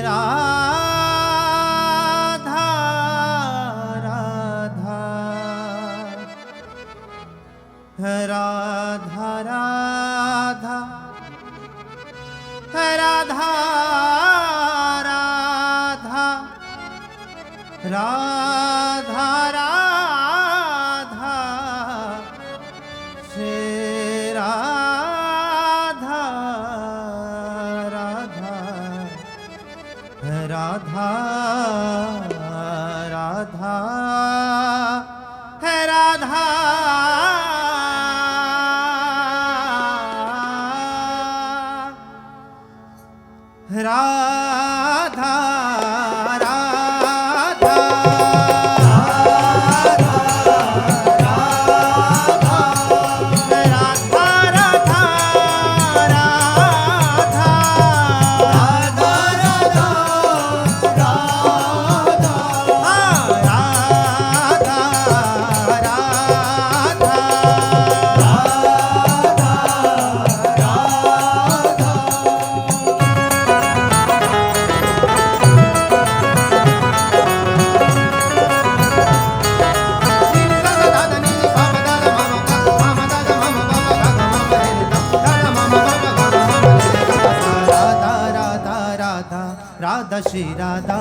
Radha Radha Radha Radha Radha Radha Radha Radha Shri Radha Radha Radha Radha Radha Radha Radha Shri Radha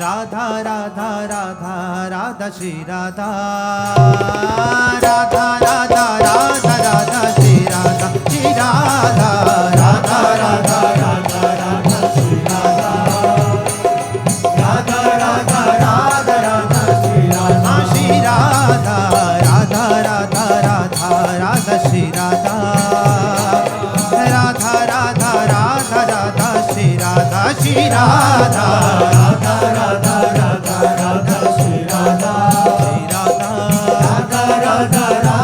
Radha Radha Radha Radha Shri Radha Radha Radha Radha Radha Shri Radha Shri Radha Radha Radha Radha Radha Shri Radha Radha Radha Radha Radha Shri Radha Shri Radha Radha Radha Radha Radha Shri Radha Radha Radha Radha Radha Shri Radha Shri Radha Radha Radha Radha Radha Shri Radha Shri Radha Radha Radha Radha Radha Shri Radha Radha Radha Radha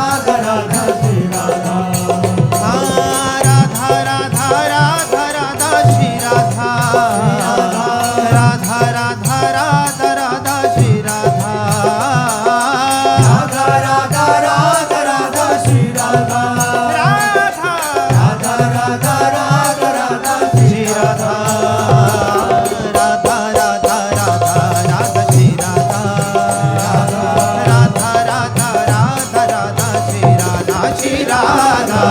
Radha Shri Radha Radha Radha Radha Radha Shri Radha Radha Radha Radha Radha Shri Radha Radha Radha Radha Radha Radha Shri Radha Radha Radha Radha Radha Shri Radha Radha Radha Radha Radha Shri Radha Shri Radha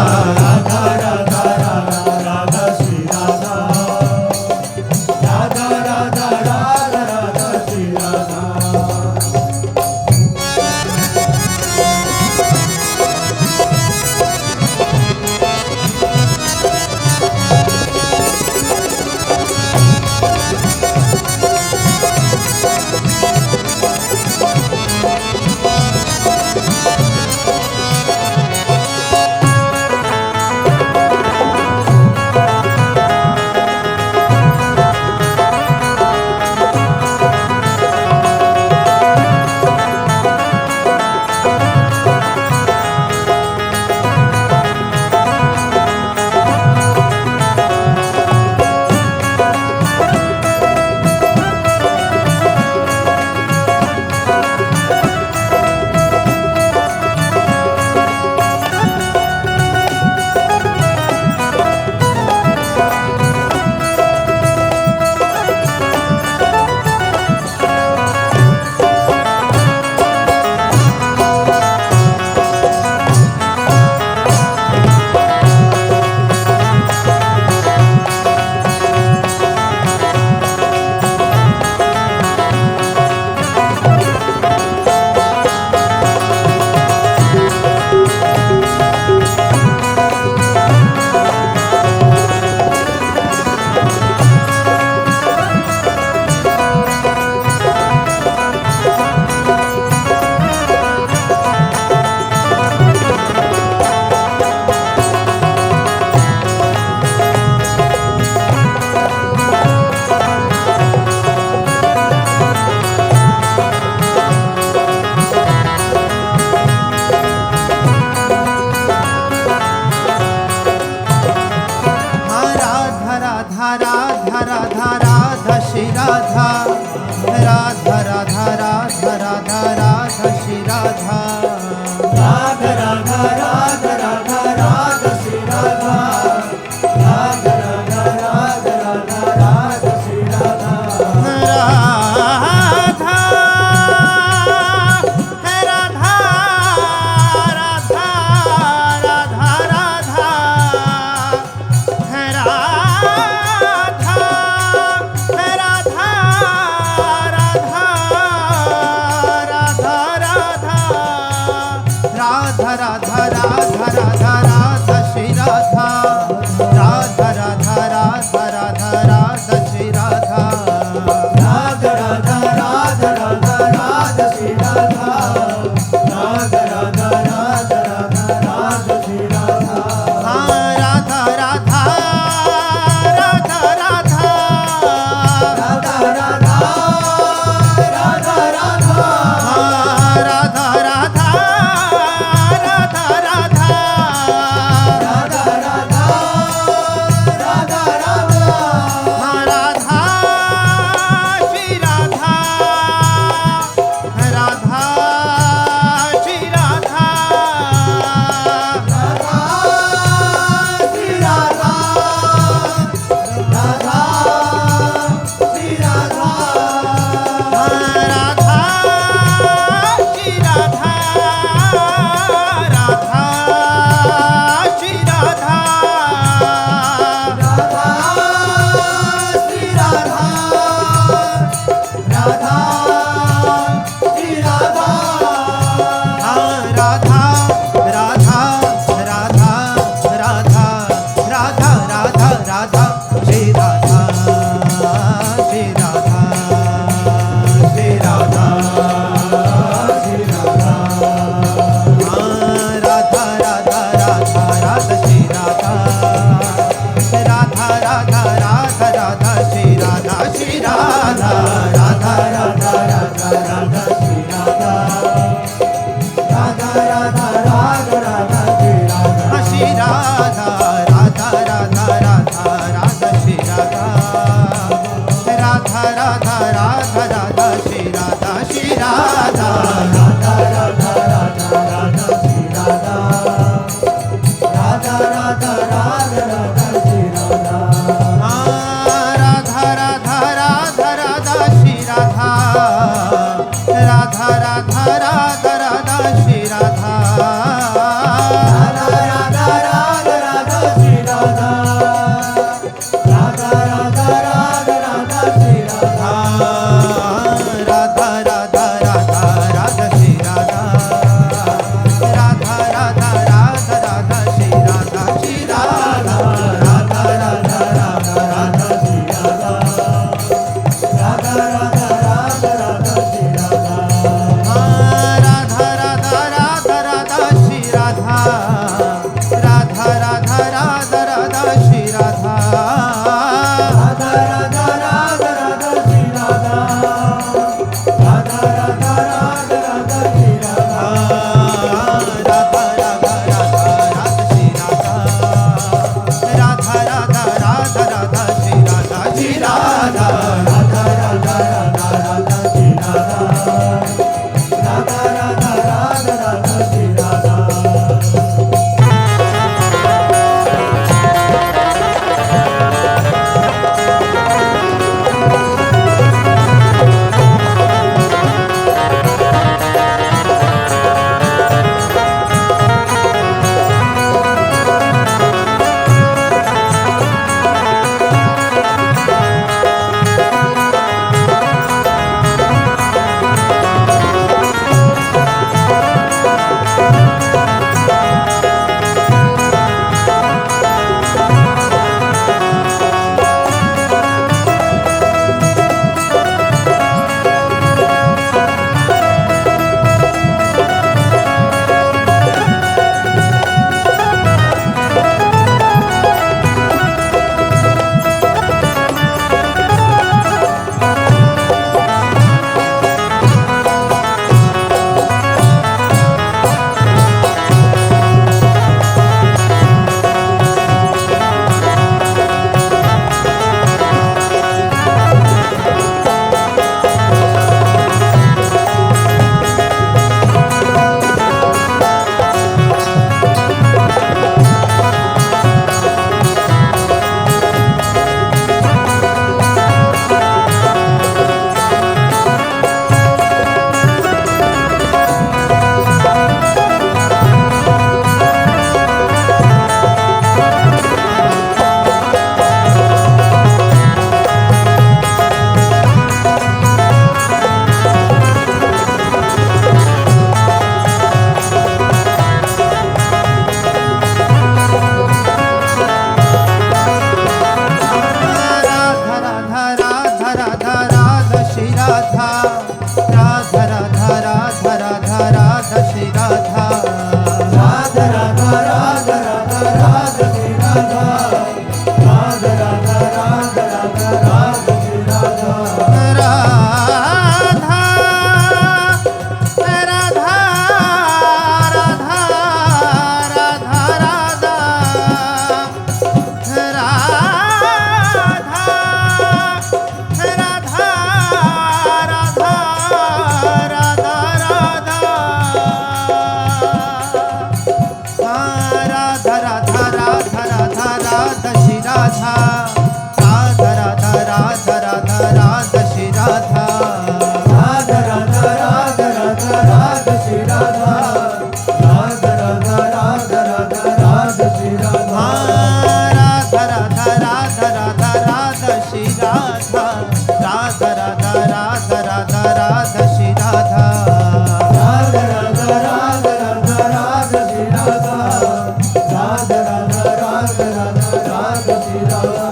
Radha Radha Radha Radha Shri Radha Radha Radha Radha Radha Shri Radha Radha Radha Radha Radha Radha Shri Radha Shri Radha Radha Radha Radha Radha Shri Radha Radha Radha Radha Radha Shri Radha Radha Radha Radha Radha Shri Radha Radha Radha Radha Radha Shri Radha Radha Radha Radha Radha Shri Radha Radha Radha Radha Radha Shri Radha Radha Radha Radha Radha Shri Radha Radha Radha Radha Radha Shri Radha Shri Radha Radha Radha Radha Radha Shri Radha Radha Radha Radha Radha Shri Radha Radha Radha Radha Radha Shri Radha Radha Radha Radha Radha Shri Radha Radha Radha Radha Radha Shri Radha Radha Radha Radha Radha Shri Radha Radha Radha Radha Radha Shri Radha Radha Radha Radha Radha Shri Radha Shri Radha Radha Radha Radha Radha Shri Radha Radha Radha Radha Radha Shri Radha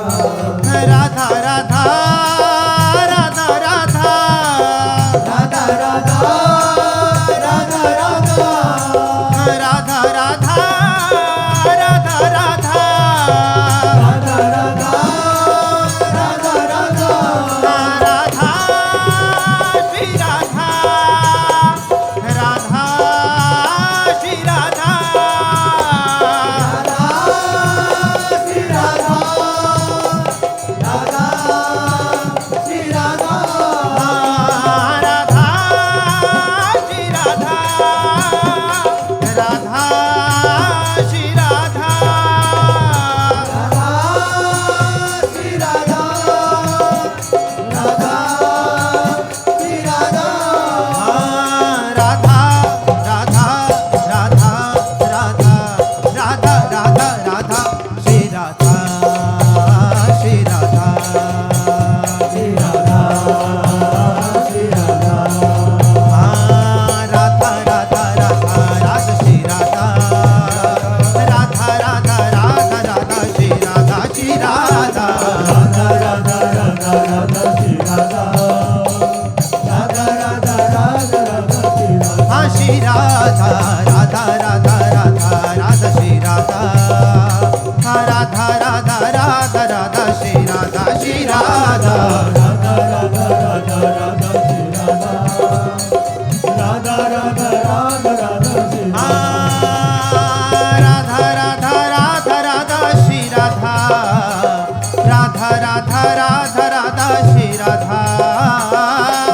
Radha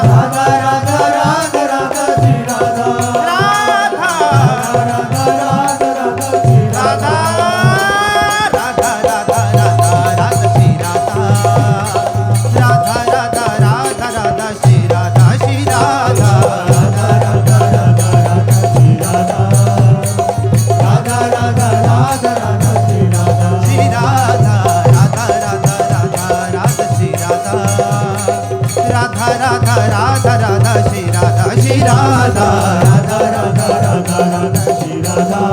Radha Radha Radha Radha Shri Radha Radha Radha Radha Radha Shri Radha Radha Radha Radha Radha Radha Shri Radha Radha Radha Radha Radha Shri Radha Shri Radha Radha Radha Radha Radha Shri Radha Radha Radha Radha Radha Shri Radha Shri Radha Radha Radha Radha Radha Shri Radha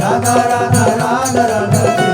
Radha Radha Radha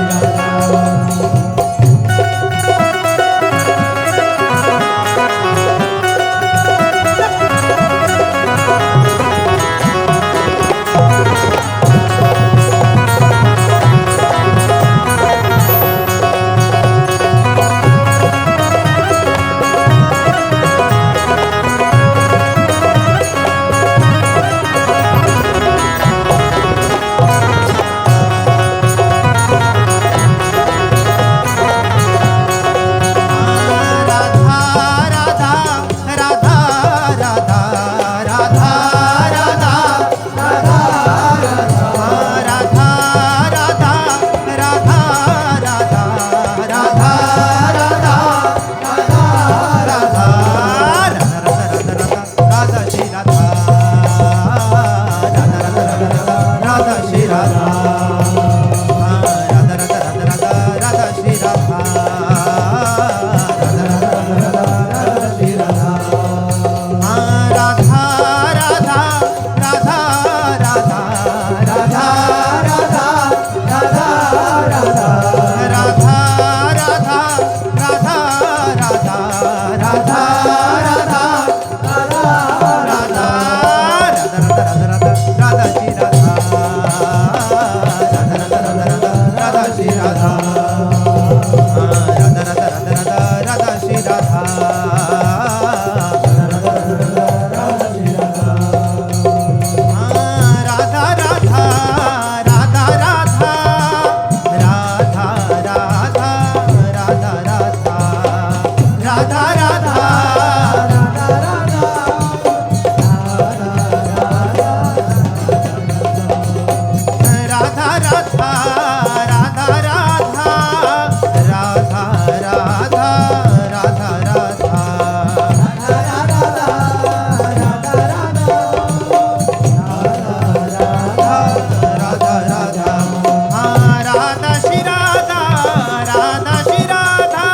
Radha Shri Radha Shri Radha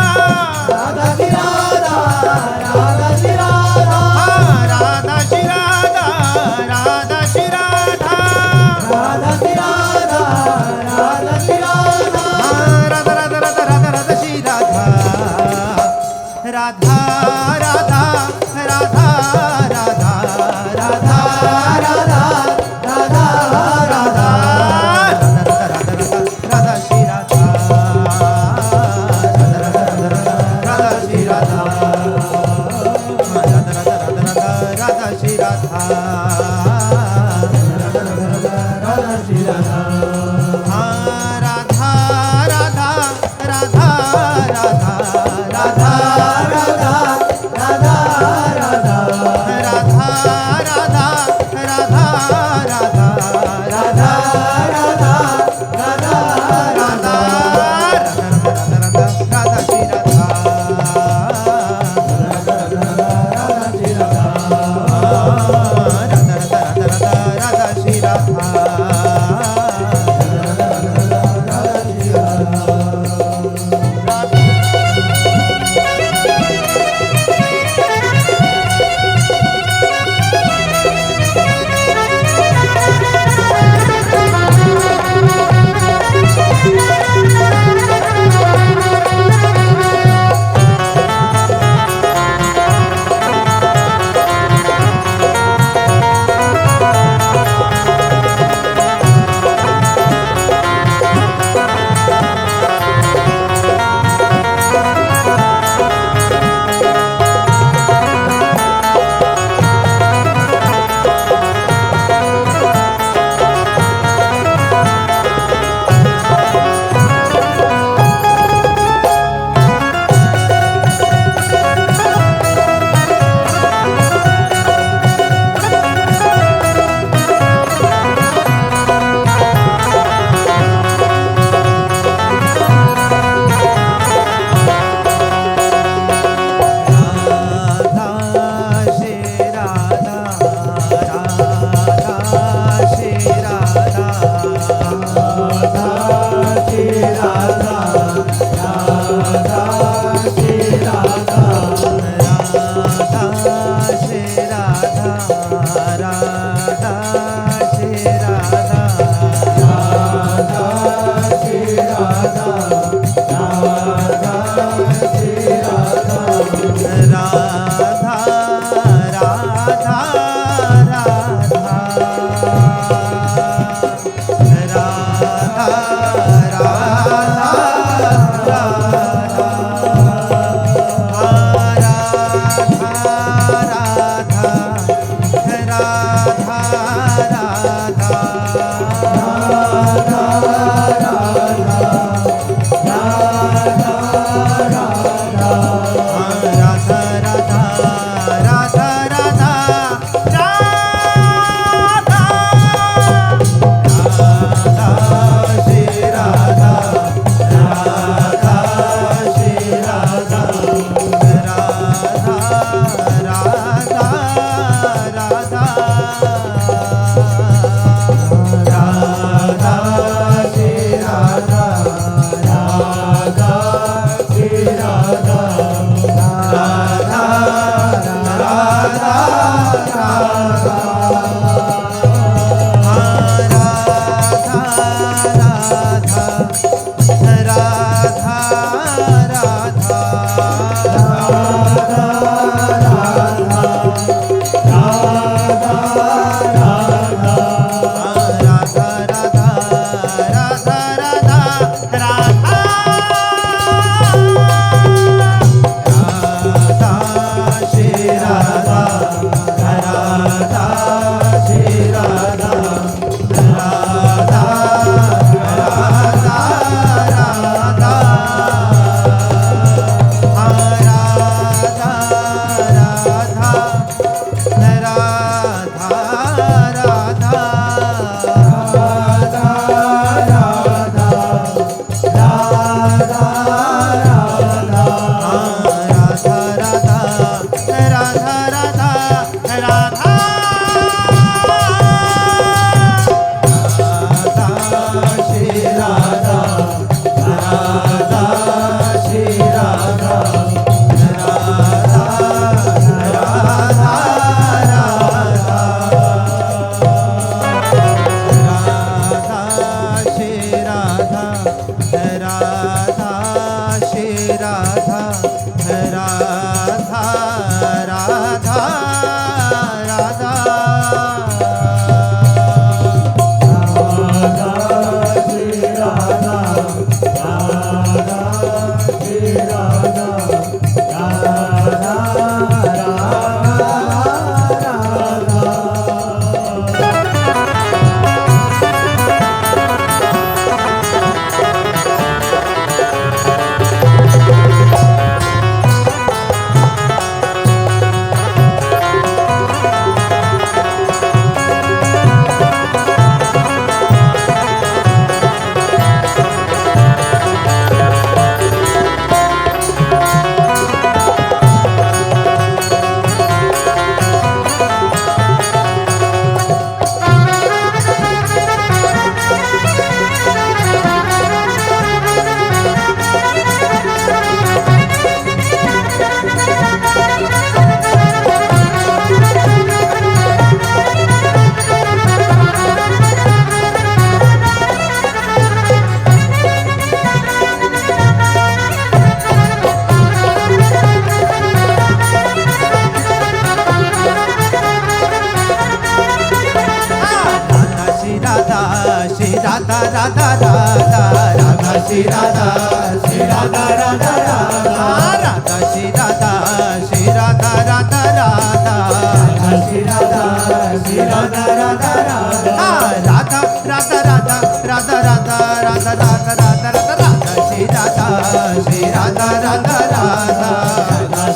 Radha Radha Radha Radha Shri Radha Radha Radha Radha Radha Shri Radha